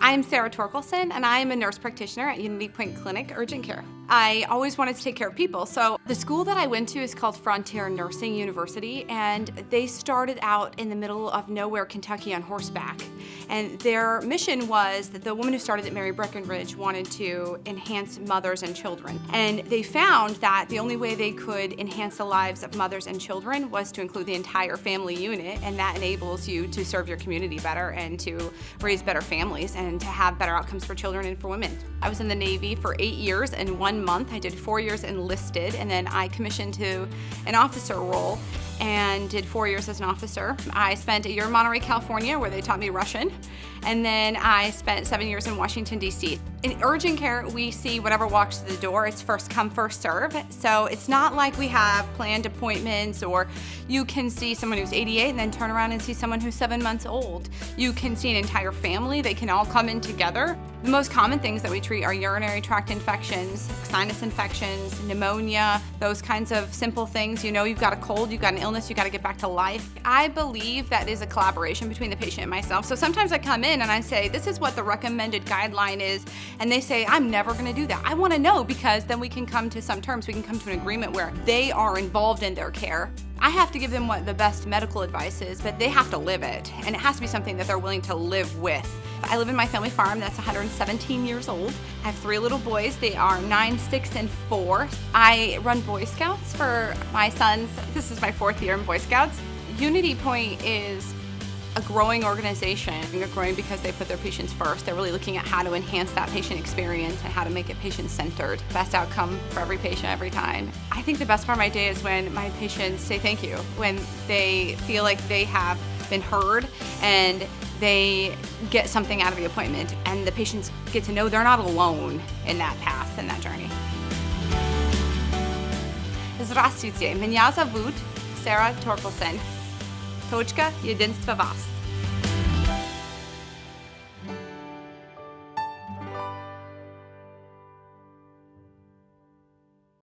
I'm Sara Thorkildsen, and I am a nurse practitioner at UnityPoint Clinic Urgent Care. I always wanted to take care of people, so the school that I went to is called Frontier Nursing University, and they started out in the middle of nowhere, Kentucky on horseback. And their mission was that the woman who started at Mary Breckenridge wanted to enhance mothers and children. And they found that the only way they could enhance the lives of mothers and children was to include the entire family unit, and that enables you to serve your community better and to raise better families and to have better outcomes for children and for women. I was in the Navy for 8 years and 1 month. I did 4 years enlisted, and then I commissioned to an officer role and did 4 years as an officer. I spent a year in Monterey, California, where they taught me Russian, and then I spent 7 years in Washington, D.C. In urgent care, we see whatever walks through the door. It's first come, first serve. So it's not like we have planned appointments, or you can see someone who's 88 and then turn around and see someone who's 7 months old. You can see an entire family. They can all come in together. The most common things that we treat are urinary tract infections, sinus infections, pneumonia, those kinds of simple things. You know you've got a cold, you've got an illness, you've got to get back to life. I believe that is a collaboration between the patient and myself. So sometimes I come in and I say, this is what the recommended guideline is, and they say, I'm never going to do that. I want to know, because then we can come to some terms. We can come to an agreement where they are involved in their care. I have to give them what the best medical advice is, but they have to live it, and it has to be something that they're willing to live with. I live in my family farm that's 117 years old. I have 3 little boys. They are 9, 6, and 4. I run Boy Scouts for my sons. This is my 4th year in Boy Scouts. UnityPoint is a growing organization. They're growing because they put their patients first. They're really looking at how to enhance that patient experience and how to make it patient-centered. Best outcome for every patient every time. I think the best part of my day is when my patients say thank you, when they feel like they have been heard and they get something out of the appointment, and the patients get to know they're not alone in that path and that journey. Здравствуйте, меня зовут Sara Thorkildsen. Точка единства вас.